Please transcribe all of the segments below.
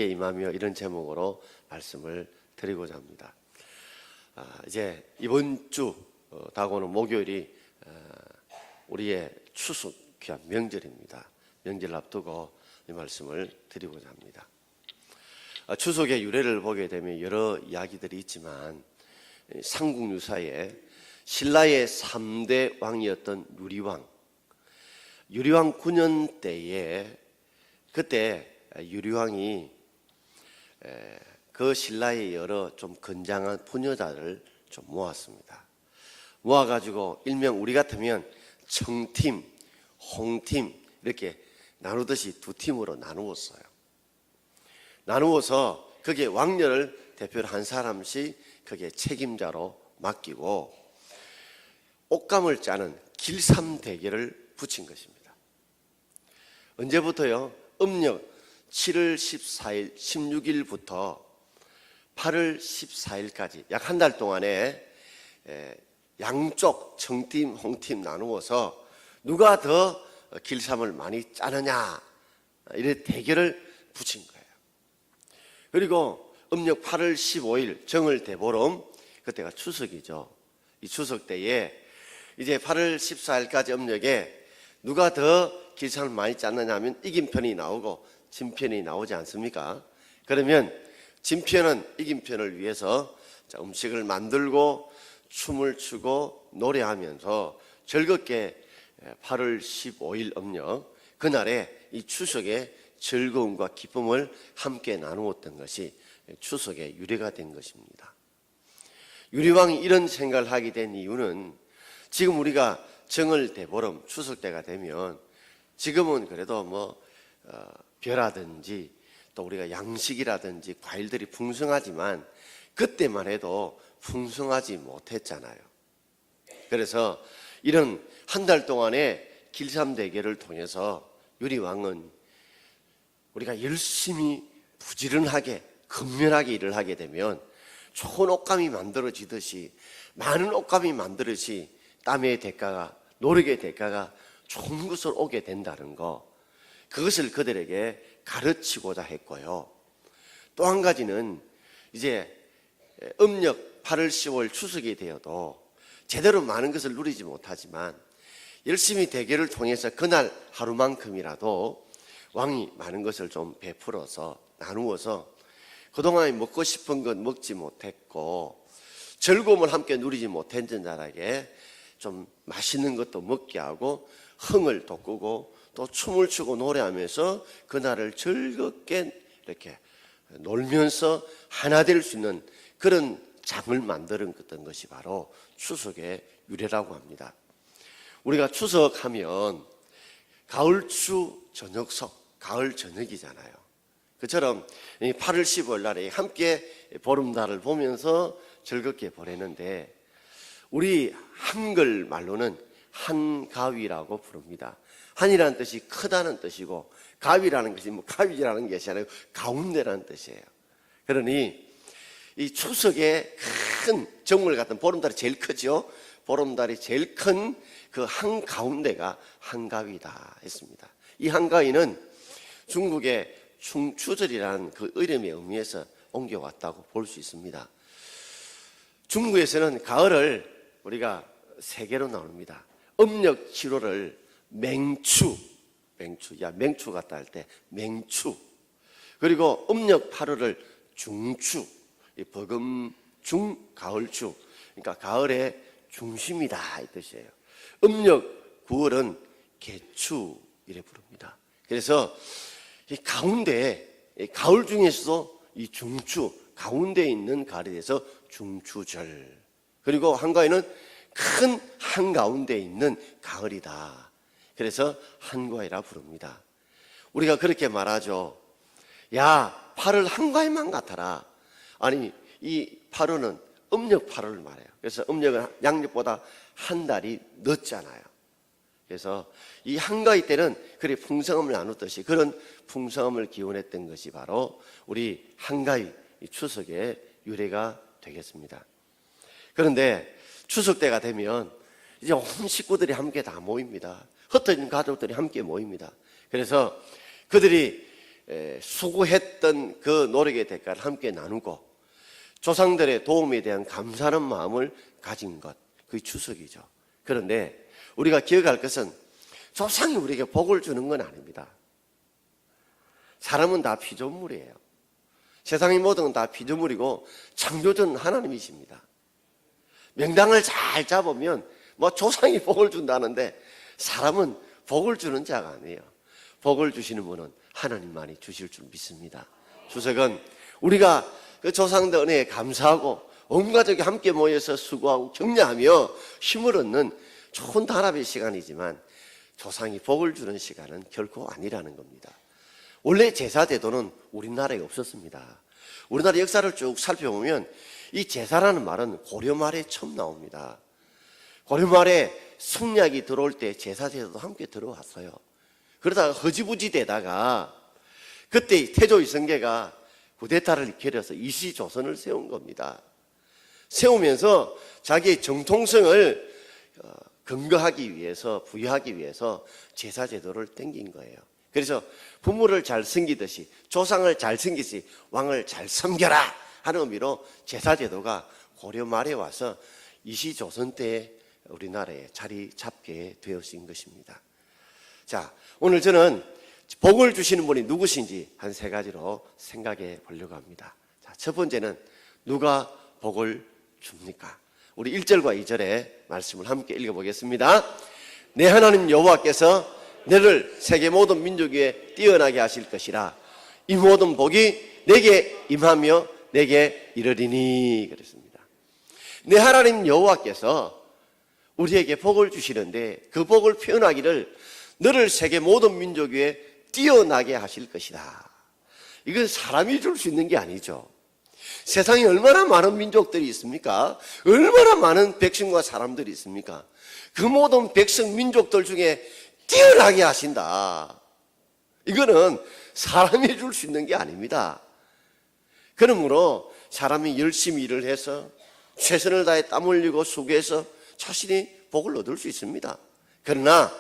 임하며 이런 제목으로 말씀을 드리고자 합니다. 이제 이번 주 다가오는 목요일이 우리의 추석 귀한 명절입니다. 명절 앞두고 이 말씀을 드리고자 합니다. 추석의 유래를 보게 되면 여러 이야기들이 있지만 삼국유사에 신라의 3대 왕이었던 유리왕 9년 때에 그때 유리왕이 그 신라의 여러 좀 건장한 부녀자를 좀 모았습니다. 모아가지고 일명 우리 같으면 청팀, 홍팀 이렇게 나누듯이 두 팀으로 나누었어요. 나누어서 거기에 왕녀를 대표로 한 사람씩 거기에 책임자로 맡기고 옷감을 짜는 길삼 대결을 붙인 것입니다. 언제부터요? 음력 7월 14일, 16일부터 8월 14일까지 약 한 달 동안에 양쪽 청팀, 홍팀 나누어서 누가 더 길삼을 많이 짜느냐 이런 대결을 붙인 거예요. 그리고 음력 8월 15일 정월 대보름, 그때가 추석이죠. 이 추석 때에 이제 8월 14일까지 음력에 누가 더 길삼을 많이 짰느냐 하면 이긴 편이 나오고 진 편이 나오지 않습니까? 그러면 진 편은 이긴 편을 위해서 음식을 만들고 춤을 추고 노래하면서 즐겁게 8월 15일 음력 그날에 이 추석의 즐거움과 기쁨을 함께 나누었던 것이 추석의 유래가 된 것입니다. 유리왕이 이런 생각을 하게 된 이유는 지금 우리가 정월 대보름 추석 때가 되면 지금은 그래도 벼라든지 또 우리가 양식이라든지 과일들이 풍성하지만 그때만 해도 풍성하지 못했잖아요. 그래서 이런 한 달 동안의 길삼 대결을 통해서 유리왕은 우리가 열심히 부지런하게 근면하게 일을 하게 되면 좋은 옷감이 만들어지듯이 많은 옷감이 만들어지 땀의 대가가 노력의 대가가 좋은 것으로 오게 된다는 거, 그것을 그들에게 가르치고자 했고요. 또 한 가지는 이제 음력 8월 10월 추석이 되어도 제대로 많은 것을 누리지 못하지만 열심히 대결을 통해서 그날 하루만큼이라도 왕이 많은 것을 좀 베풀어서 나누어서 그동안에 먹고 싶은 것 먹지 못했고 즐거움을 함께 누리지 못했던 자에게 좀 맛있는 것도 먹게 하고 흥을 돋구고 또 춤을 추고 노래하면서 그날을 즐겁게 이렇게 놀면서 하나 될 수 있는 그런 장을 만들었던 것이 바로 추석의 유래라고 합니다. 우리가 추석하면 가을추 저녁석, 가을 저녁이잖아요. 그처럼 8월 15일 날에 함께 보름달을 보면서 즐겁게 보내는데 우리 한글 말로는 한가위라고 부릅니다. 한이라는 뜻이 크다는 뜻이고 가위라는 것이 가위라는 것이 아니고 가운데라는 뜻이에요. 그러니 이 추석에 큰 정월 같은 보름달이 제일 크죠. 보름달이 제일 큰 그 한가운데가 한가위다 했습니다. 이 한가위는 중국의 중추절이라는 그 이름의 의미에서 옮겨왔다고 볼 수 있습니다. 중국에서는 가을을 우리가 세 개로 나눕니다. 음력 7월을 맹추, 맹추 같다 할 때 맹추. 그리고 음력 8월을 중추, 버금중, 가을추. 그러니까 가을의 중심이다 이 뜻이에요. 음력 9월은 개추 이래 부릅니다. 그래서 이 가운데, 가을 중에서도 이 중추, 가운데에 있는 가을에 대해서 중추절. 그리고 한가위는 큰 한가운데에 있는 가을이다. 그래서 한가위라 부릅니다. 우리가 그렇게 말하죠. 야, 8월 한가위만 같아라. 아니, 이 8월은 음력 8월을 말해요. 그래서 음력은 양력보다 한 달이 늦잖아요. 그래서 이 한가위 때는 그리 풍성함을 나누듯이 그런 풍성함을 기원했던 것이 바로 우리 한가위 추석의 유래가 되겠습니다. 그런데 추석 때가 되면 이제 온 식구들이 함께 다 모입니다. 흩어진 가족들이 함께 모입니다. 그래서 그들이 수고했던 그 노력의 대가를 함께 나누고 조상들의 도움에 대한 감사하는 마음을 가진 것, 그게 추석이죠. 그런데 우리가 기억할 것은 조상이 우리에게 복을 주는 건 아닙니다. 사람은 다 피조물이에요. 세상의 모든 건 다 피조물이고 창조주는 하나님이십니다. 명당을 잘 잡으면 뭐 조상이 복을 준다는데 사람은 복을 주는 자가 아니에요. 복을 주시는 분은 하나님만이 주실 줄 믿습니다. 추석은 우리가 그 조상들 은혜에 감사하고 온 가족이 함께 모여서 수고하고 격려하며 힘을 얻는 좋은 단합의 시간이지만 조상이 복을 주는 시간은 결코 아니라는 겁니다. 원래 제사제도는 우리나라에 없었습니다. 우리나라 역사를 쭉 살펴보면 이 제사라는 말은 고려 말에 처음 나옵니다. 고려 말에 성약이 들어올 때 제사제도도 함께 들어왔어요. 그러다가 허지부지 되다가 그때 태조 이성계가 구데타를 겨려서 이시조선을 세운 겁니다. 세우면서 자기의 정통성을 근거하기 위해서, 부여하기 위해서 제사제도를 땡긴 거예요. 그래서 부모를 잘 섬기듯이, 조상을 잘 섬기듯이 왕을 잘 섬겨라 하는 의미로 제사제도가 고려 말에 와서 이시조선 때에 우리나라에 자리 잡게 되어진 것입니다. 자, 오늘 저는 복을 주시는 분이 누구신지 한 세 가지로 생각해 보려고 합니다. 자, 첫 번째는 누가 복을 줍니까? 우리 1절과 2절의 말씀을 함께 읽어보겠습니다. 내 하나님 여호와께서 너를 세계 모든 민족 위에 뛰어나게 하실 것이라. 이 모든 복이 내게 임하며 내게 이르리니. 그랬습니다. 내 하나님 여호와께서 우리에게 복을 주시는데 그 복을 표현하기를 너를 세계 모든 민족 위에 뛰어나게 하실 것이다. 이건 사람이 줄 수 있는 게 아니죠. 세상에 얼마나 많은 민족들이 있습니까? 얼마나 많은 백성과 사람들이 있습니까? 그 모든 백성 민족들 중에 뛰어나게 하신다. 이거는 사람이 줄 수 있는 게 아닙니다. 그러므로 사람이 열심히 일을 해서 최선을 다해 땀 흘리고 수고해서 자신이 복을 얻을 수 있습니다. 그러나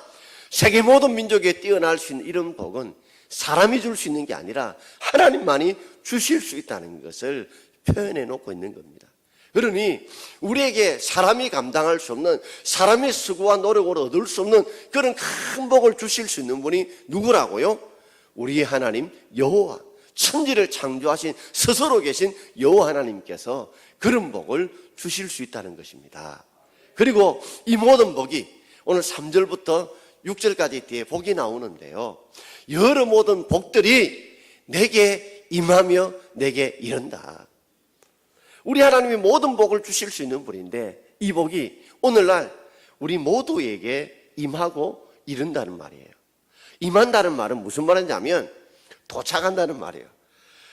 세계 모든 민족에 뛰어날 수 있는 이런 복은 사람이 줄 수 있는 게 아니라 하나님만이 주실 수 있다는 것을 표현해 놓고 있는 겁니다. 그러니 우리에게 사람이 감당할 수 없는, 사람의 수고와 노력으로 얻을 수 없는 그런 큰 복을 주실 수 있는 분이 누구라고요? 우리의 하나님 여호와, 천지를 창조하신 스스로 계신 여호와 하나님께서 그런 복을 주실 수 있다는 것입니다. 그리고 이 모든 복이 오늘 3절부터 6절까지 뒤에 복이 나오는데요, 여러 모든 복들이 내게 임하며 내게 이른다. 우리 하나님이 모든 복을 주실 수 있는 분인데 이 복이 오늘날 우리 모두에게 임하고 이른다는 말이에요. 임한다는 말은 무슨 말인지 하면 도착한다는 말이에요.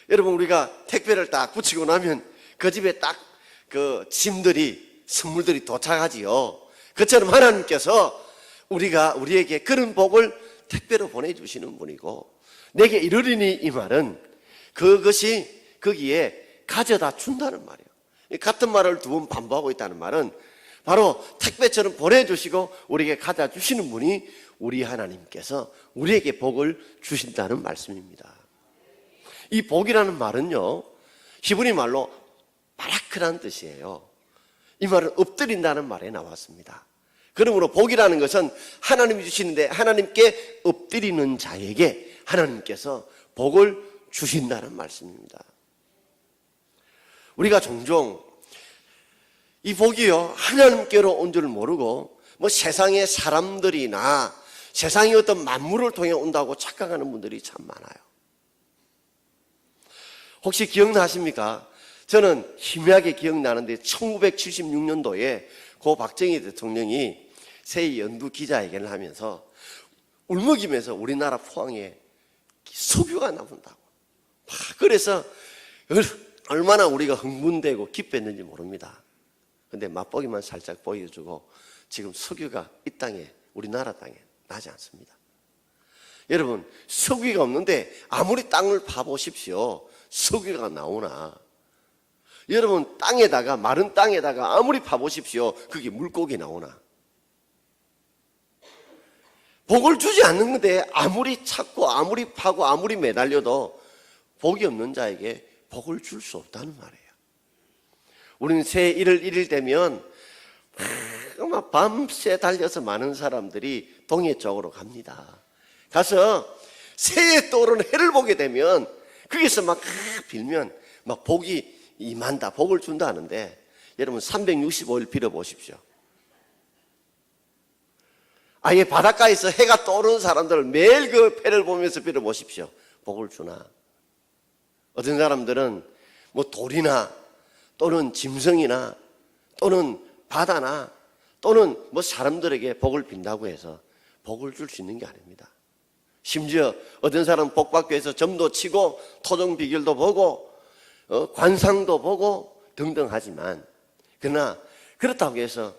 여러분, 우리가 택배를 딱 붙이고 나면 그 집에 딱 그 짐들이, 선물들이 도착하지요. 그처럼 하나님께서 우리에게 그런 복을 택배로 보내주시는 분이고, 내게 이르리니 이 말은 그것이 거기에 가져다 준다는 말이에요. 같은 말을 두 번 반복하고 있다는 말은 바로 택배처럼 보내주시고 우리에게 가져다 주시는 분이 우리 하나님께서 우리에게 복을 주신다는 말씀입니다. 이 복이라는 말은요, 히브리 말로 바라크라는 뜻이에요. 이 말은 엎드린다는 말에 나왔습니다. 그러므로 복이라는 것은 하나님이 주시는데 하나님께 엎드리는 자에게 하나님께서 복을 주신다는 말씀입니다. 우리가 종종 이 복이요, 하나님께로 온 줄 모르고 뭐 세상의 사람들이나 세상의 어떤 만물을 통해 온다고 착각하는 분들이 참 많아요. 혹시 기억나십니까? 저는 희미하게 기억나는데 1976년도에 고 박정희 대통령이 새 연두 기자회견을 하면서 울먹이면서 우리나라 포항에 석유가 나온다고. 그래서 얼마나 우리가 흥분되고 기뻤는지 모릅니다. 근데 맛보기만 살짝 보여주고 지금 석유가 이 땅에, 우리나라 땅에 나지 않습니다. 여러분, 석유가 없는데 아무리 땅을 파보십시오. 석유가 나오나? 여러분, 땅에다가, 마른 땅에다가 아무리 파보십시오. 그게 물고기 나오나? 복을 주지 않는 건데 아무리 찾고 아무리 파고 아무리 매달려도 복이 없는 자에게 복을 줄 수 없다는 말이에요. 우리는 새해 1월 1일 되면 막 밤새 달려서 많은 사람들이 동해 쪽으로 갑니다. 가서 새해 떠오르는 해를 보게 되면 거기서 막 빌면 막 복이 임한다, 복을 준다 하는데 여러분 365일 빌어보십시오. 아예 바닷가에서 해가 떠오르는 사람들을 매일 그 해를 보면서 빌어보십시오. 복을 주나? 어떤 사람들은 뭐 돌이나 또는 짐승이나 또는 바다나 또는 뭐 사람들에게 복을 빈다고 해서 복을 줄 수 있는 게 아닙니다. 심지어 어떤 사람은 복 받기 위해서 점도 치고 토종 비결도 보고 관상도 보고 등등 하지만 그러나 그렇다고 해서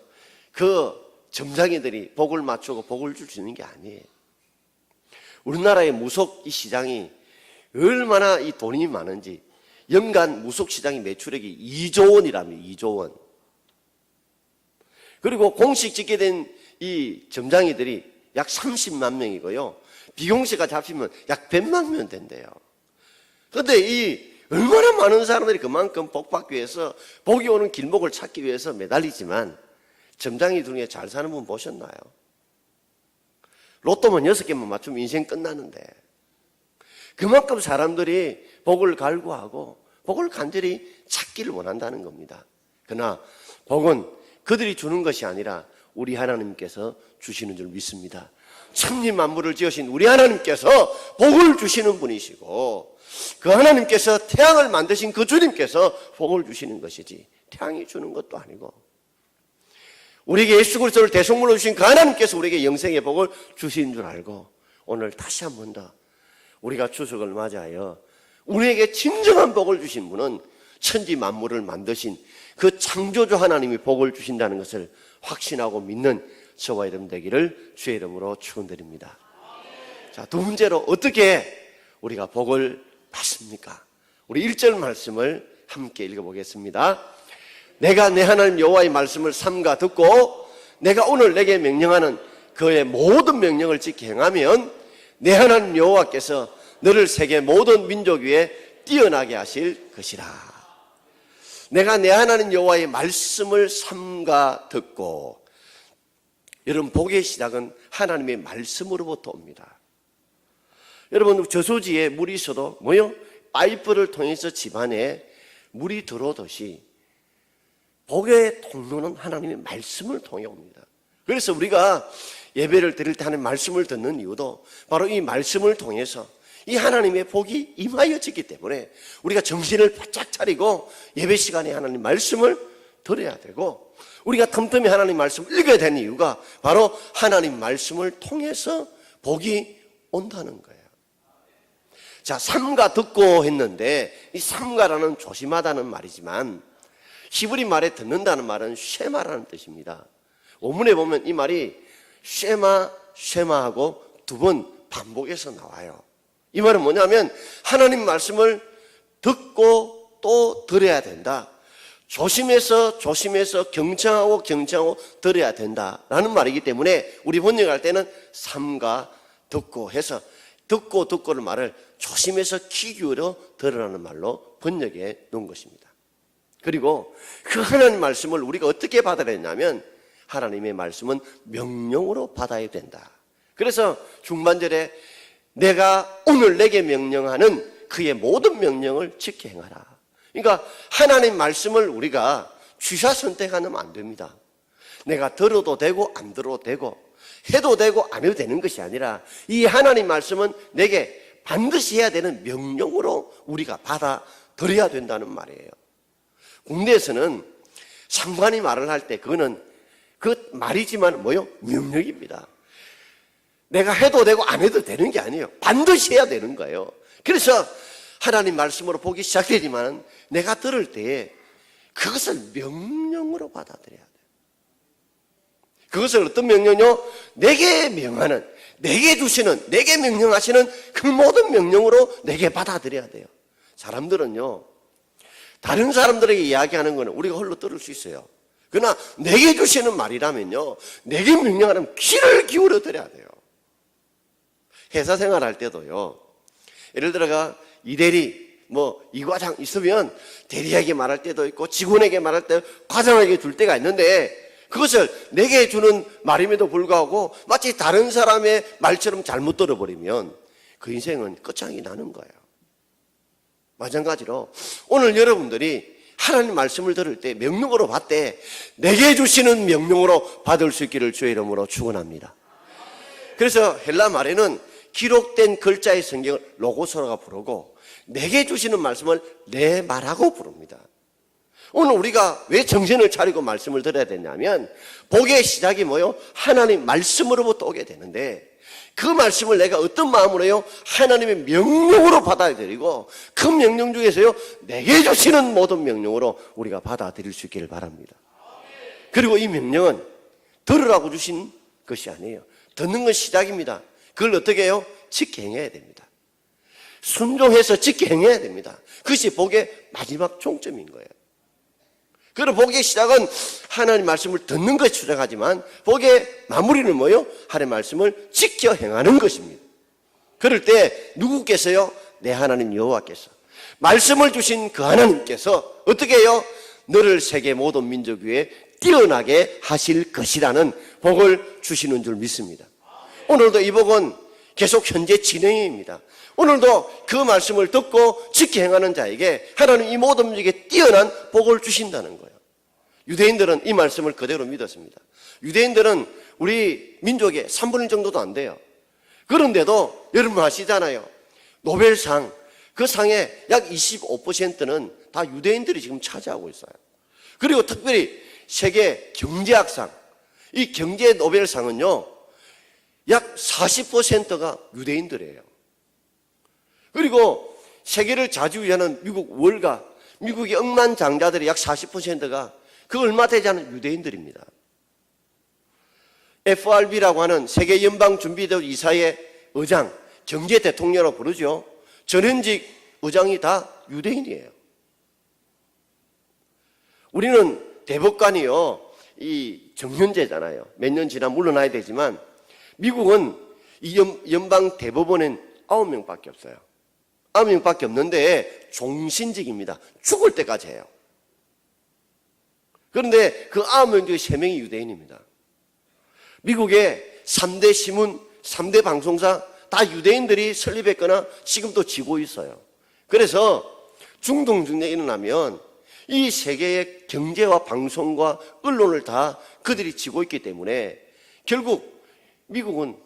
그 점장이들이 복을 맞추고 복을 줄 수 있는 게 아니에요. 우리나라의 무속 이 시장이 얼마나 이 돈이 많은지 연간 무속 시장의 매출액이 2조 원이랍니다. 2조 원. 그리고 공식 짓게 된 이 점장이들이 약 30만 명이고요. 비공식까지 합치면 약 100만 명 된대요. 그런데 이 얼마나 많은 사람들이 그만큼 복 받기 위해서 복이 오는 길목을 찾기 위해서 매달리지만 점장이 중에 잘 사는 분 보셨나요? 로또만 6개만 맞추면 인생 끝나는데 그만큼 사람들이 복을 갈구하고 복을 간절히 찾기를 원한다는 겁니다. 그러나 복은 그들이 주는 것이 아니라 우리 하나님께서 주시는 줄 믿습니다. 천지 만물을 지으신 우리 하나님께서 복을 주시는 분이시고 그 하나님께서 태양을 만드신 그 주님께서 복을 주시는 것이지 태양이 주는 것도 아니고 우리에게 예수 그리스도를 대속물로 주신 그 하나님께서 우리에게 영생의 복을 주신 줄 알고 오늘 다시 한 번 더 우리가 추석을 맞이하여 우리에게 진정한 복을 주신 분은 천지 만물을 만드신 그 창조주 하나님이 복을 주신다는 것을 확신하고 믿는 저와 여러분 되기를 주의 이름으로 축원드립니다. 자, 두 번째로 어떻게 우리가 복을 받습니까? 우리 1절 말씀을 함께 읽어보겠습니다. 내가 내 하나님 여호와의 말씀을 삼가 듣고 내가 오늘 내게 명령하는 그의 모든 명령을 지켜 행하면 내 하나님 여호와께서 너를 세계 모든 민족 위에 뛰어나게 하실 것이라. 내가 내 하나님 여호와의 말씀을 삼가 듣고 여러분 복의 시작은 하나님의 말씀으로부터 옵니다. 여러분 저수지에 물이 있어도 뭐요? 파이프를 통해서 집안에 물이 들어오듯이 복의 통로는 하나님의 말씀을 통해 옵니다. 그래서 우리가 예배를 드릴 때 하나님의 말씀을 듣는 이유도 바로 이 말씀을 통해서 이 하나님의 복이 임하여졌기 때문에 우리가 정신을 바짝 차리고 예배 시간에 하나님 말씀을 들어야 되고 우리가 틈틈이 하나님 말씀을 읽어야 되는 이유가 바로 하나님 말씀을 통해서 복이 온다는 거예요. 자, 삼가 듣고 했는데 이 삼가라는 조심하다는 말이지만 히브리 말에 듣는다는 말은 쉐마라는 뜻입니다. 원문에 보면 이 말이 쉐마하고 두 번 반복해서 나와요. 이 말은 뭐냐면 하나님 말씀을 듣고 또 들어야 된다. 조심해서 경청하고 들어야 된다라는 말이기 때문에 우리 번역할 때는 삼가 듣고 해서 듣고를 말을 조심해서 귀 기울여 들으라는 말로 번역해 놓은 것입니다. 그리고 그 하나님 말씀을 우리가 어떻게 받아야 되냐면 하나님의 말씀은 명령으로 받아야 된다. 그래서 중반절에 내가 오늘 내게 명령하는 그의 모든 명령을 지켜 행하라. 그러니까 하나님 말씀을 우리가 취사 선택하면 안 됩니다. 내가 들어도 되고 안 들어도 되고 해도 되고 안 해도 되는 것이 아니라 이 하나님 말씀은 내게 반드시 해야 되는 명령으로 우리가 받아들여야 된다는 말이에요. 국내에서는 상관이 말을 할 때 그거는 그 말이지만 뭐요? 명령입니다. 내가 해도 되고 안 해도 되는 게 아니에요. 반드시 해야 되는 거예요. 그래서 하나님 말씀으로 보기 시작되지만 내가 들을 때에 그것을 명령으로 받아들여야 돼요. 그것을 어떤 명령이요? 내게 명하는, 내게 주시는, 내게 명령하시는 그 모든 명령으로 내게 받아들여야 돼요. 사람들은요, 다른 사람들에게 이야기하는 거는 우리가 홀로 들을 수 있어요. 그러나 내게 주시는 말이라면요, 내게 명령하는 귀를 기울여 드려야 돼요. 회사 생활할 때도요, 예를 들어가 이대리 이과장 있으면 대리에게 말할 때도 있고 직원에게 말할 때 과장에게 줄 때가 있는데, 그것을 내게 주는 말임에도 불구하고 마치 다른 사람의 말처럼 잘못 들어버리면 그 인생은 끝장이 나는 거예요. 마찬가지로 오늘 여러분들이 하나님 말씀을 들을 때 명령으로 받되 내게 주시는 명령으로 받을 수 있기를 주의 이름으로 축원합니다. 그래서 헬라 말에는 기록된 글자의 성경을 로고스라고 부르고 내게 주시는 말씀을 내 말하고 부릅니다. 오늘 우리가 왜 정신을 차리고 말씀을 들어야 되냐면 복의 시작이 뭐요? 하나님 말씀으로부터 오게 되는데 그 말씀을 내가 어떤 마음으로요? 하나님의 명령으로 받아들이고 그 명령 중에서요 내게 주시는 모든 명령으로 우리가 받아들일 수 있기를 바랍니다. 그리고 이 명령은 들으라고 주신 것이 아니에요. 듣는 건 시작입니다. 그걸 어떻게 해요? 지켜 행해야 됩니다. 순종해서 지켜 행해야 됩니다. 그것이 복의 마지막 종점인 거예요. 그리고 복의 시작은 하나님 말씀을 듣는 것이 시작하지만 복의 마무리는 뭐예요? 하나님 말씀을 지켜 행하는 것입니다. 그럴 때 누구께서요? 내 하나님 여호와께서 말씀을 주신 그 하나님께서 어떻게 해요? 너를 세계 모든 민족 위에 뛰어나게 하실 것이라는 복을 주시는 줄 믿습니다. 오늘도 이 복은 계속 현재 진행입니다. 오늘도 그 말씀을 듣고 지켜 행하는 자에게 하나님 이 모든 민족에 뛰어난 복을 주신다는 거예요. 유대인들은 이 말씀을 그대로 믿었습니다. 유대인들은 우리 민족의 3분의 1 정도도 안 돼요. 그런데도 여러분 아시잖아요. 노벨상, 그 상의 약 25%는 다 유대인들이 지금 차지하고 있어요. 그리고 특별히 세계 경제학상, 이 경제 노벨상은요 약 40%가 유대인들이에요. 그리고 세계를 자주유하는 미국 월가, 미국의 억만장자들의 약 40%가 그 얼마 되지 않은 유대인들입니다. FRB라고 하는 세계연방준비제도 이사회 의장, 경제대통령이라고 부르죠. 전현직 의장이 다 유대인이에요. 우리는 대법관이요, 이 정년제잖아요. 몇 년 지나면 물러나야 되지만 미국은 이 연방 대법원엔 9명밖에 없어요. 9명밖에 없는데 종신직입니다. 죽을 때까지 해요. 그런데 그 9명 중에 3명이 유대인입니다. 미국의 3대 신문, 3대 방송사 다 유대인들이 설립했거나 지금도 지고 있어요. 그래서 중동정쟁이 일어나면 이 세계의 경제와 방송과 언론을 다 그들이 지고 있기 때문에 결국 미국은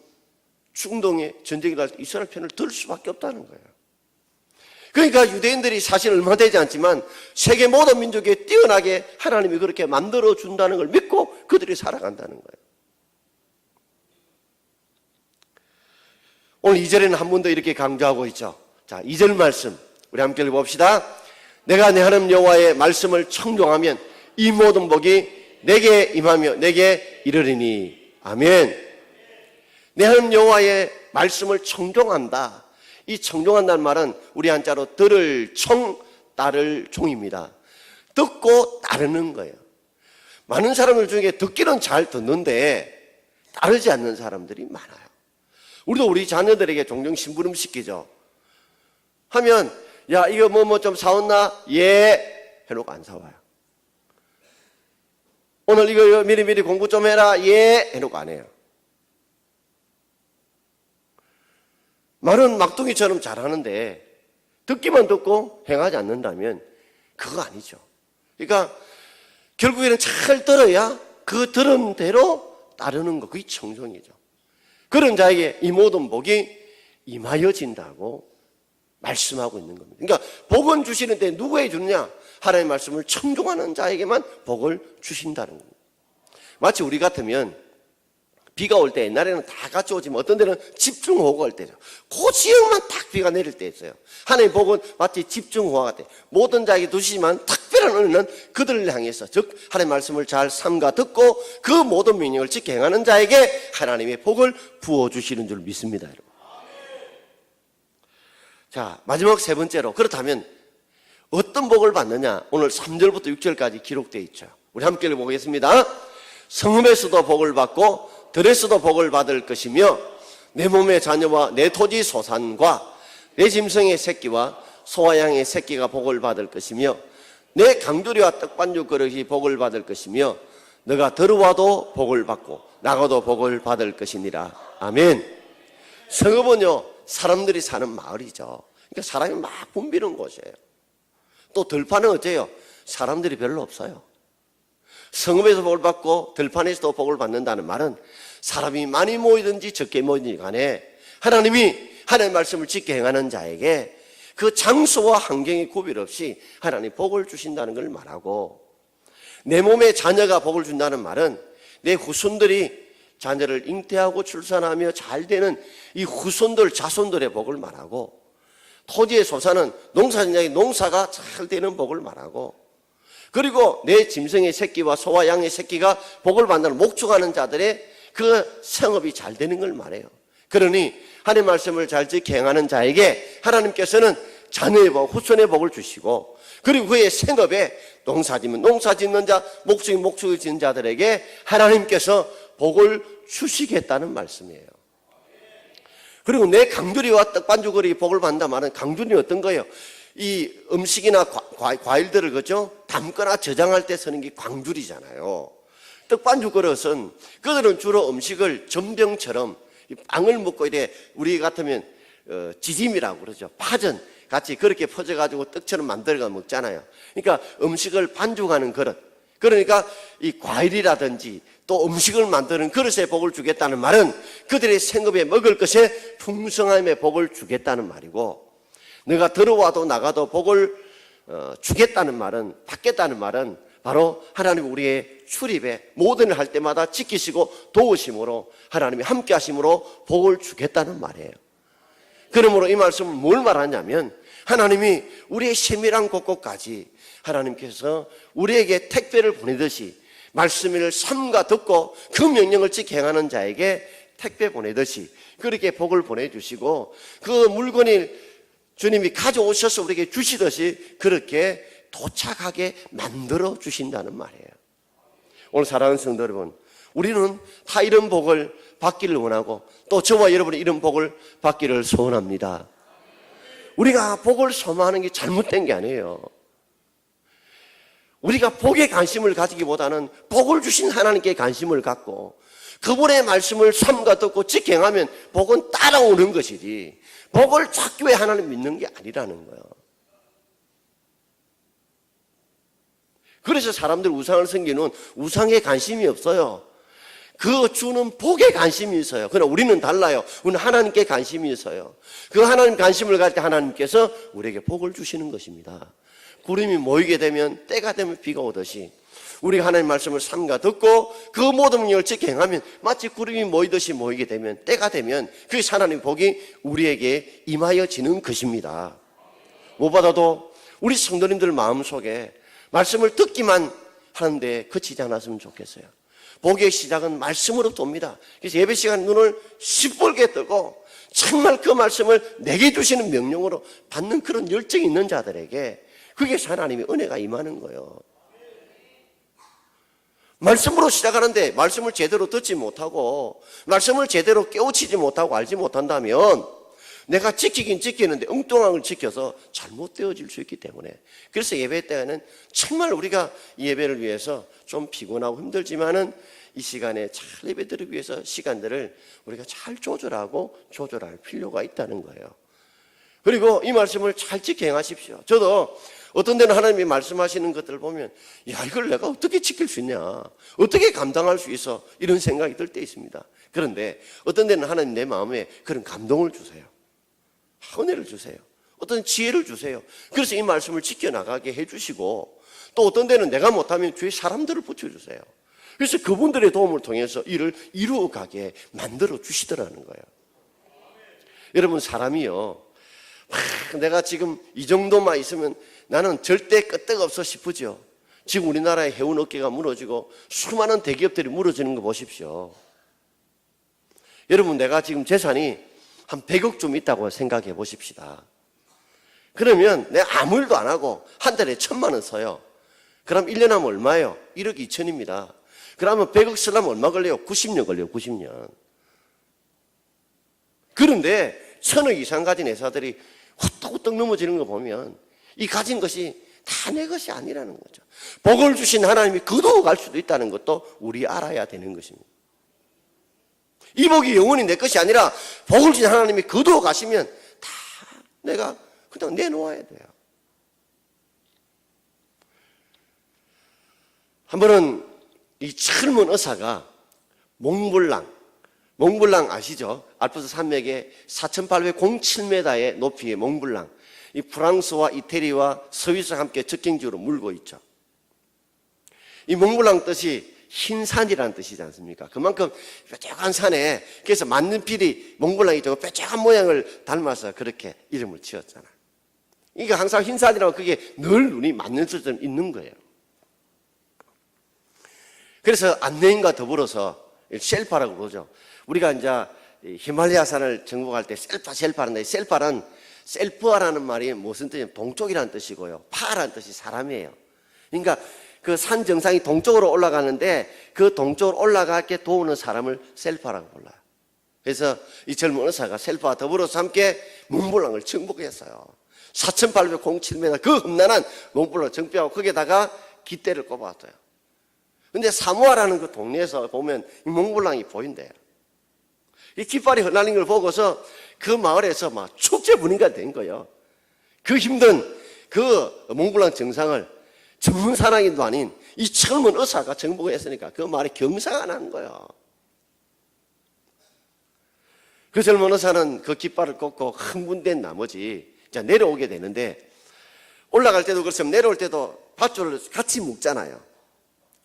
중동의 전쟁이 날 때 이스라엘 편을 들 수밖에 없다는 거예요. 그러니까 유대인들이 사실 얼마 되지 않지만 세계 모든 민족에 뛰어나게 하나님이 그렇게 만들어준다는 걸 믿고 그들이 살아간다는 거예요. 오늘 2절에는 한 번 더 이렇게 강조하고 있죠. 자, 2절 말씀 우리 함께 읽어봅시다. 내가 내 하나님 여호와의 말씀을 청종하면 이 모든 복이 내게 임하며 내게 이르리니. 아멘. 내 하나님 여호와의 말씀을 청종한다. 이 청종한다는 말은 우리 한자로 들을 청, 따를 종입니다. 듣고 따르는 거예요. 많은 사람들 중에 듣기는 잘 듣는데 따르지 않는 사람들이 많아요. 우리도 우리 자녀들에게 종종 심부름 시키죠. 하면 야 이거 뭐 좀 사왔나? 예 해놓고 안 사와요. 오늘 이거 미리 공부 좀 해라. 예 해놓고 안 해요. 말은 막둥이처럼 잘하는데 듣기만 듣고 행하지 않는다면 그거 아니죠. 그러니까 결국에는 잘 들어야 그 들은 대로 따르는 거, 그게 청종이죠. 그런 자에게 이 모든 복이 임하여진다고 말씀하고 있는 겁니다. 그러니까 복은 주시는데 누구에게 주느냐? 하나님의 말씀을 청종하는 자에게만 복을 주신다는 겁니다. 마치 우리 같으면 비가 올 때 옛날에는 다 같이 오지만 어떤 데는 집중호우가 올 때죠. 그 지역만 딱 비가 내릴 때 있어요. 하나님의 복은 마치 집중호우가 같아요. 모든 자에게 두시지만 특별한 은혜는 그들을 향해서, 즉 하나님의 말씀을 잘 삼가 듣고 그 모든 명령을 지켜 행하는 자에게 하나님의 복을 부어주시는 줄 믿습니다. 여러분. 자, 마지막 세 번째로, 그렇다면 어떤 복을 받느냐? 오늘 3절부터 6절까지 기록되어 있죠. 우리 함께 읽어보겠습니다. 성읍에서도 복을 받고 들에서도 복을 받을 것이며 내 몸의 자녀와 내 토지 소산과 내 짐승의 새끼와 소와 양의 새끼가 복을 받을 것이며 내 강두리와 떡반죽 그릇이 복을 받을 것이며 너가 들어와도 복을 받고 나가도 복을 받을 것이니라. 아멘. 성읍은요, 사람들이 사는 마을이죠. 그러니까 사람이 막 붐비는 곳이에요. 또 들판은 어때요? 사람들이 별로 없어요. 성읍에서 복을 받고 들판에서도 복을 받는다는 말은 사람이 많이 모이든지 적게 모이든지 간에 하나님이 하나님의 말씀을 지켜 행하는 자에게 그 장소와 환경의 구별 없이 하나님 복을 주신다는 걸 말하고, 내 몸에 자녀가 복을 준다는 말은 내 후손들이 자녀를 잉태하고 출산하며 잘 되는 이 후손들, 자손들의 복을 말하고, 토지의 소산은 농사진장의 농사가 잘 되는 복을 말하고, 그리고 내 짐승의 새끼와 소와 양의 새끼가 복을 받는 목축하는 자들의 그 생업이 잘 되는 걸 말해요. 그러니 하나님의 말씀을 잘 지켜 행하는 자에게 하나님께서는 자녀의 복, 후손의 복을 주시고, 그리고 그의 생업에 농사 짓는 농사 짓는 자, 목축을 짓는 자들에게 하나님께서 복을 주시겠다는 말씀이에요. 그리고 내 강두리와 떡반죽거리 복을 받는다 말은, 강두리는 어떤 거예요? 이 음식이나 과일들을 그죠? 담거나 저장할 때 쓰는 게 광주리잖아요. 떡반죽 그릇은 그들은 주로 음식을 전병처럼 빵을 먹고 이래, 우리 같으면 지짐이라고 그러죠. 파전 같이 그렇게 퍼져가지고 떡처럼 만들어가 먹잖아요. 그러니까 음식을 반죽하는 그릇. 그러니까 이 과일이라든지 또 음식을 만드는 그릇에 복을 주겠다는 말은 그들의 생업에 먹을 것에 풍성함에 복을 주겠다는 말이고, 내가 들어와도 나가도 복을 주겠다는 말은, 받겠다는 말은 바로 하나님 우리의 출입에 모든 일 할 때마다 지키시고 도우심으로 하나님이 함께 하심으로 복을 주겠다는 말이에요. 그러므로 이 말씀은 뭘 말하냐면, 하나님이 우리의 세밀한 곳곳까지 하나님께서 우리에게 택배를 보내듯이 말씀을 삼가 듣고 그 명령을 지켜 행하는 자에게 택배 보내듯이 그렇게 복을 보내주시고, 그 물건이 주님이 가져오셔서 우리에게 주시듯이 그렇게 도착하게 만들어 주신다는 말이에요. 오늘 사랑하는 성도 여러분, 우리는 다 이런 복을 받기를 원하고, 또 저와 여러분이 이런 복을 받기를 소원합니다. 우리가 복을 소망하는 게 잘못된 게 아니에요. 우리가 복에 관심을 가지기보다는 복을 주신 하나님께 관심을 갖고 그분의 말씀을 삼가 듣고 지켜 행하면 복은 따라오는 것이지, 복을 찾기 위해 하나님 믿는 게 아니라는 거예요. 그래서 사람들 우상을 섬기는 우상에 관심이 없어요. 그 주는 복에 관심이 있어요. 그러나 우리는 달라요. 우리는 하나님께 관심이 있어요. 그 하나님 관심을 가질 때 하나님께서 우리에게 복을 주시는 것입니다. 구름이 모이게 되면, 때가 되면 비가 오듯이 우리가 하나님 말씀을 삼가 듣고 그 모든 명령을 지켜 행하면 마치 구름이 모이듯이 모이게 되면, 때가 되면 그것이 하나님의 복이 우리에게 임하여지는 것입니다. 무엇보다도 우리 성도님들 마음속에 말씀을 듣기만 하는데 그치지 않았으면 좋겠어요. 복의 시작은 말씀으로부터 옵니다. 그래서 예배 시간 눈을 시뻘게 뜨고 정말 그 말씀을 내게 주시는 명령으로 받는 그런 열정이 있는 자들에게 그게 하나님의 은혜가 임하는 거예요. 말씀으로 시작하는데 말씀을 제대로 듣지 못하고 말씀을 제대로 깨우치지 못하고 알지 못한다면 내가 지키긴 지키는데 엉뚱한 걸 지켜서 잘못되어질 수 있기 때문에, 그래서 예배 때에는 정말 우리가 이 예배를 위해서 좀 피곤하고 힘들지만은 이 시간에 잘 예배드리기 위해서 시간들을 우리가 잘 조절할 필요가 있다는 거예요. 그리고 이 말씀을 잘 지켜 행하십시오. 저도 어떤 데는 하나님이 말씀하시는 것들을 보면, 야, 이걸 내가 어떻게 지킬 수 있냐, 어떻게 감당할 수 있어, 이런 생각이 들 때 있습니다. 그런데 어떤 데는 하나님 내 마음에 그런 감동을 주세요. 은혜를 주세요. 어떤 지혜를 주세요. 그래서 이 말씀을 지켜나가게 해주시고, 또 어떤 데는 내가 못하면 주위 사람들을 붙여주세요. 그래서 그분들의 도움을 통해서 일을 이루어가게 만들어 주시더라는 거예요. 여러분, 사람이요, 내가 지금 이 정도만 있으면 나는 절대 끄떡없어 싶으죠. 지금 우리나라의 해운 업계가 무너지고 수많은 대기업들이 무너지는 거 보십시오. 여러분, 내가 지금 재산이 한 100억 좀 있다고 생각해 보십시다. 그러면 내가 아무 일도 안 하고 한 달에 1,000만 원 써요. 그럼 1년 하면 얼마예요? 1억 2천입니다. 그러면 100억 쓰려면 얼마 걸려요? 90년 걸려요. 90년. 그런데 1000억 이상 가진 회사들이 후떡후떡 넘어지는 거 보면 이 가진 것이 다 내 것이 아니라는 거죠. 복을 주신 하나님이 거두어갈 수도 있다는 것도 우리 알아야 되는 것입니다. 이 복이 영원히 내 것이 아니라 복을 주신 하나님이 거두어가시면 다 내가 그냥 내놓아야 돼요. 한 번은 이 젊은 의사가 몽블랑 아시죠? 알프스 산맥의 4807m의 높이의 몽블랑, 이 프랑스와 이태리와 스위스와 함께 접경지로 물고 있죠. 이 몽블랑 뜻이 흰 산이라는 뜻이지 않습니까? 그만큼 뾰족한 산에, 그래서 맞는 필이 몽블랑이 좀 뾰족한 모양을 닮아서 그렇게 이름을 지었잖아요. 이게 항상 흰 산이라고 그게 늘 눈이 맞는 수준 있는 거예요. 그래서 안내인과 더불어서 셀파라고 그러죠. 우리가 이제 히말라야산을 정복할 때 셀파라는데, 셀프아라는 말이 무슨 뜻이냐면 동쪽이라는 뜻이고요, 파라는 뜻이 사람이에요. 그러니까 그 산 정상이 동쪽으로 올라가는데 그 동쪽으로 올라가게 도우는 사람을 셀파라고 불러요. 그래서 이 젊은 의사가 셀파와 더불어서 함께 몽블랑을 정복했어요. 4807m 그 험난한 몽블랑을 정복하고 거기에다가 깃대를 꼽았어요. 근데 사모아라는 그 동네에서 보면 이 몽블랑이 보인대요. 이 깃발이 흩날린 걸 보고서 그 마을에서 막 축제 분위기가 된 거예요. 그 힘든 그 몽블랑 정상을 전문 사나이도 아닌 이 젊은 의사가 정복했으니까 그 말에 경사가 나는 거예요. 그 젊은 의사는 그 깃발을 꽂고 흥분된 나머지 이제 내려오게 되는데, 올라갈 때도 그렇지만 내려올 때도 밧줄을 같이 묶잖아요.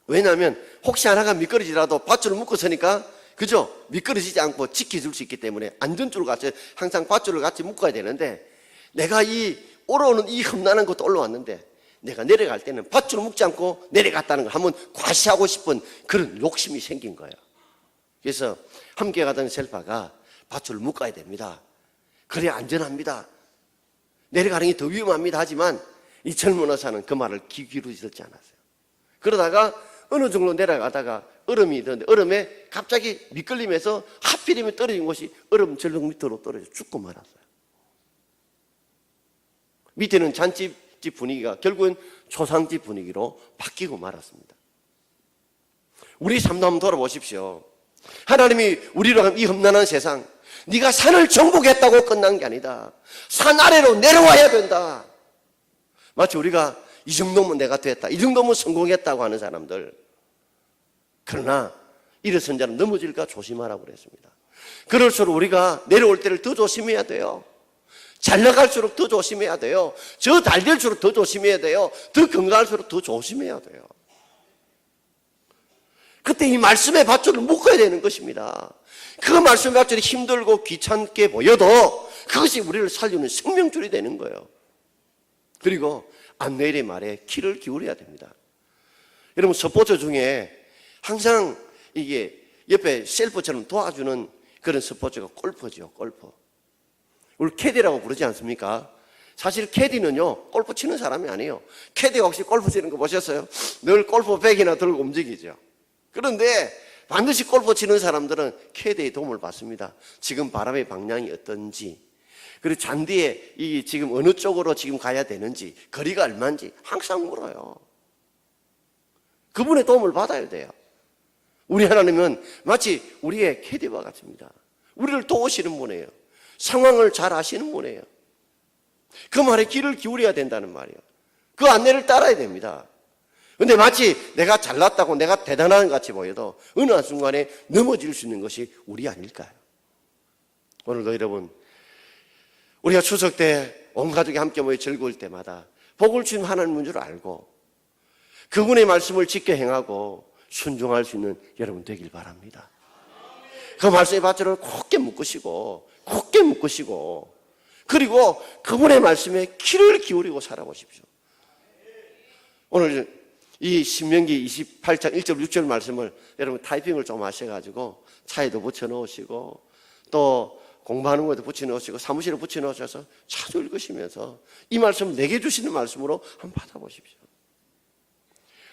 왜냐하면 혹시 하나가 미끄러지라도 밧줄을 묶어 서니까, 그죠? 미끄러지지 않고 지켜줄 수 있기 때문에 안전줄을 같이 항상 밧줄을 같이 묶어야 되는데, 내가 이 올라오는 이 험난한 것도 올라왔는데 내가 내려갈 때는 밧줄을 묶지 않고 내려갔다는 걸 한번 과시하고 싶은 그런 욕심이 생긴 거예요. 그래서 함께 가던 셀파가 밧줄을 묶어야 됩니다. 그래야 안전합니다. 내려가는 게 더 위험합니다. 하지만 이 젊은 의사는 그 말을 귀 기울이지 듣지 않았어요. 그러다가 어느 정도 내려가다가 얼음이 있는데 얼음에 갑자기 미끌리면서 하필이면 떨어진 곳이 얼음 절벽 밑으로 떨어져 죽고 말았어요. 밑에는 잔집 분위기가 결국은 초상집 분위기로 바뀌고 말았습니다. 우리 삶도 한번 돌아보십시오. 하나님이 우리로 이 험난한 세상, 네가 산을 정복했다고 끝난 게 아니다. 산 아래로 내려와야 된다. 마치 우리가 이 정도면 내가 됐다, 이 정도면 성공했다고 하는 사람들, 그러나 일어선 자는 넘어질까 조심하라고 그랬습니다. 그럴수록 우리가 내려올 때를 더 조심해야 돼요. 잘 나갈수록 더 조심해야 돼요. 저 달될수록 더 조심해야 돼요. 더 건강할수록 더 조심해야 돼요. 그때 이 말씀의 밧줄을 묶어야 되는 것입니다. 그 말씀의 밧줄이 힘들고 귀찮게 보여도 그것이 우리를 살리는 생명줄이 되는 거예요. 그리고 안내일의 말에 귀를 기울여야 됩니다. 여러분, 스포츠 중에 항상 이게 옆에 셀프처럼 도와주는 그런 스포츠가 골프죠. 골프. 우리 캐디라고 부르지 않습니까? 사실 캐디는요, 골프 치는 사람이 아니에요. 캐디가 혹시 골프 치는 거 보셨어요? 늘 골프백이나 들고 움직이죠. 그런데 반드시 골프 치는 사람들은 캐디의 도움을 받습니다. 지금 바람의 방향이 어떤지, 그리고 잔디에 이 지금 어느 쪽으로 지금 가야 되는지, 거리가 얼마인지 항상 물어요. 그분의 도움을 받아야 돼요. 우리 하나님은 마치 우리의 캐디와 같습니다. 우리를 도우시는 분이에요. 상황을 잘 아시는 분이에요. 그 말에 귀를 기울여야 된다는 말이에요. 그 안내를 따라야 됩니다. 그런데 마치 내가 잘났다고 내가 대단한 것 같이 보여도 어느 한순간에 넘어질 수 있는 것이 우리 아닐까요? 오늘도 여러분, 우리가 추석 때 온 가족이 함께 모여 즐거울 때마다 복을 주신 하나님인 줄 알고 그분의 말씀을 지켜 행하고 순종할 수 있는 여러분 되길 바랍니다. 그 말씀의 밧줄을 굳게 묶으시고 그리고 그분의 말씀에 귀를 기울이고 살아보십시오. 오늘 이 신명기 28장 1절 6절 말씀을 여러분 타이핑을 좀 하셔가지고 차에도 붙여놓으시고 또 공부하는 곳에도 붙여놓으시고 사무실에 붙여놓으셔서 자주 읽으시면서 이 말씀을 내게 주시는 말씀으로 한번 받아보십시오.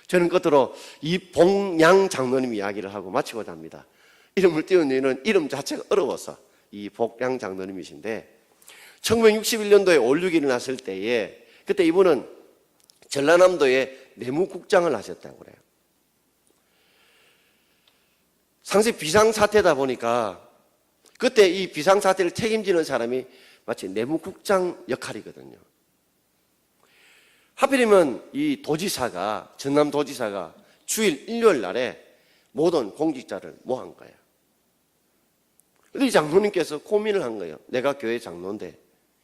저는 끝으로 이 봉양 장로님 이야기를 하고 마치고자 합니다. 이름을 띄운 이유는 이름 자체가 어려워서 이 복양 장로님이신데 1961년도에 5.16이 일어났을 때에 그때 이분은 전라남도의 내무국장을 하셨다고 그래요. 상시 비상사태다 보니까 그때 이 비상사태를 책임지는 사람이 마치 내무국장 역할이거든요. 하필이면 이 도지사가, 전남도지사가 주일 일요일 날에 모든 공직자를 모은 거예요. 근데 이 장로님께서 고민을 한 거예요. 내가 교회 장로인데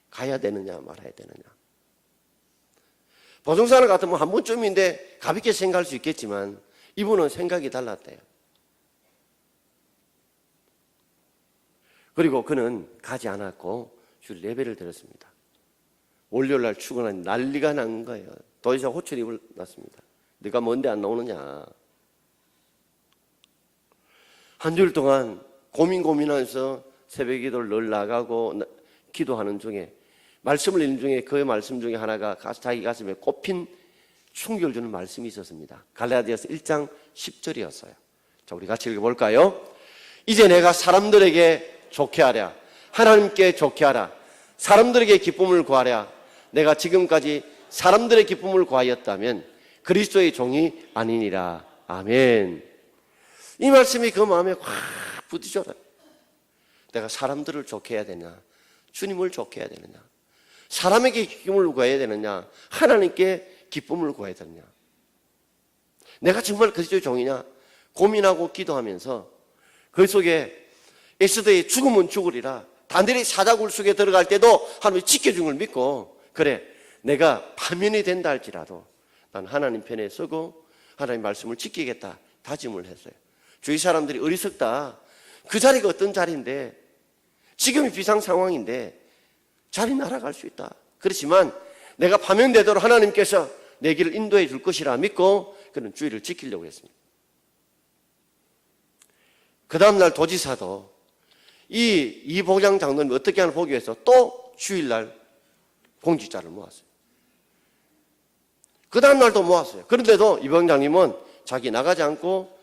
가야 되느냐 말아야 되느냐. 보성사를 같으면 한 번쯤인데 가볍게 생각할 수 있겠지만 이분은 생각이 달랐대요. 그리고 그는 가지 않았고 주일 예배를 드렸습니다. 월요일 날 출근하니 난리가 난 거예요. 도지사 호출 입을 났습니다. 네가 뭔데 안 나오느냐. 한 주일 동안 고민하면서 새벽 기도를 늘 나가고 기도하는 중에 말씀을 읽는 중에 그 말씀 중에 하나가 자기 가슴에 꼽힌 충격을 주는 말씀이 있었습니다. 갈라디아서 1장 10절이었어요. 자, 우리 같이 읽어볼까요? 이제 내가 사람들에게 좋게 하랴, 하나님께 좋게 하라, 사람들에게 기쁨을 구하랴. 내가 지금까지 사람들의 기쁨을 구하였다면 그리스도의 종이 아니니라. 아멘. 이 말씀이 그 마음에 확 부딪혀요. 내가 사람들을 좋게 해야 되냐, 주님을 좋게 해야 되느냐, 사람에게 기쁨을 구해야 되느냐, 하나님께 기쁨을 구해야 되느냐. 내가 정말 그리스도의 종이냐 고민하고 기도하면서 그 속에 엑소더의 죽으면 죽으리라, 단들이 사자굴 속에 들어갈 때도 하나님이 지켜준 걸 믿고, 그래 내가 파면이 된다 할지라도 난 하나님 편에 서고 하나님 말씀을 지키겠다 다짐을 했어요. 주위 사람들이 어리석다, 그 자리가 어떤 자리인데, 지금이 비상 상황인데 자리 날아갈 수 있다. 그렇지만 내가 파면되도록 하나님께서 내 길을 인도해 줄 것이라 믿고 그는 주의를 지키려고 했습니다. 그 다음날 도지사도 이 복양 장로님이 어떻게 하나 보기 위해서 또 주일날 공직자를 모았어요. 그 다음날도 모았어요. 그런데도 이 복양장님은 자기 나가지 않고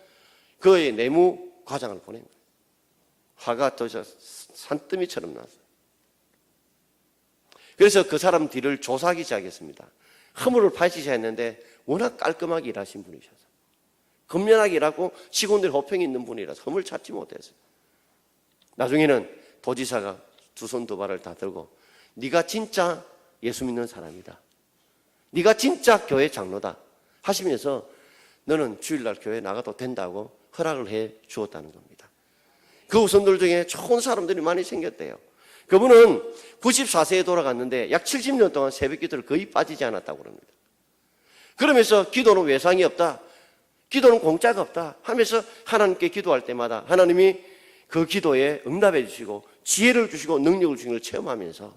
그의 내무 과장을 보낸 거예요. 화가 또 산더미처럼 났어요. 그래서 그 사람 뒤를 조사하기 시작했습니다. 허물을 파헤치셔야 했는데 워낙 깔끔하게 일하신 분이셔서, 근면하게 일하고 직원들 호평이 있는 분이라서 허물 찾지 못했어요. 나중에는 도지사가 두 손 두 발을 다 들고 네가 진짜 예수 믿는 사람이다, 네가 진짜 교회 장로다 하시면서 너는 주일날 교회 나가도 된다고 허락을 해 주었다는 겁니다. 그 후손들 중에 좋은 사람들이 많이 생겼대요. 그분은 94세에 돌아갔는데 약 70년 동안 새벽 기도를 거의 빠지지 않았다고 합니다. 그러면서 기도는 외상이 없다, 기도는 공짜가 없다 하면서 하나님께 기도할 때마다 하나님이 그 기도에 응답해 주시고 지혜를 주시고 능력을 주신 걸 체험하면서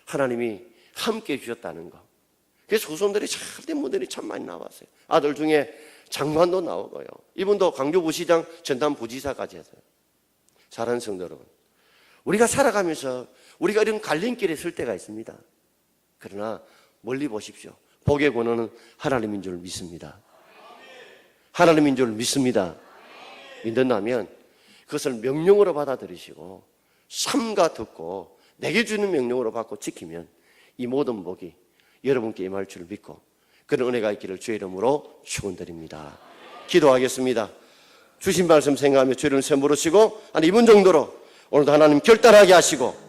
하나님이 함께 해 주셨다는 거. 그래서 후손들이 잘된 분들이 참 많이 나왔어요. 아들 중에 장관도 나오고요, 이분도 광주부시장 전담부지사까지 했어요. 사랑하는 성도 여러분, 우리가 살아가면서 우리가 이런 갈림길에 설 때가 있습니다. 그러나 멀리 보십시오. 복의 권한은 하나님인 줄 믿습니다. 하나님인 줄 믿습니다. 믿는다면 그것을 명령으로 받아들이시고 삼가 듣고 내게 주는 명령으로 받고 지키면 이 모든 복이 여러분께 임할 줄 믿고 그런 은혜가 있기를 주의 이름으로 축원드립니다. 기도하겠습니다. 주신 말씀 생각하며 주를 세무르시고 한 2분 정도로 오늘도 하나님 결단하게 하시고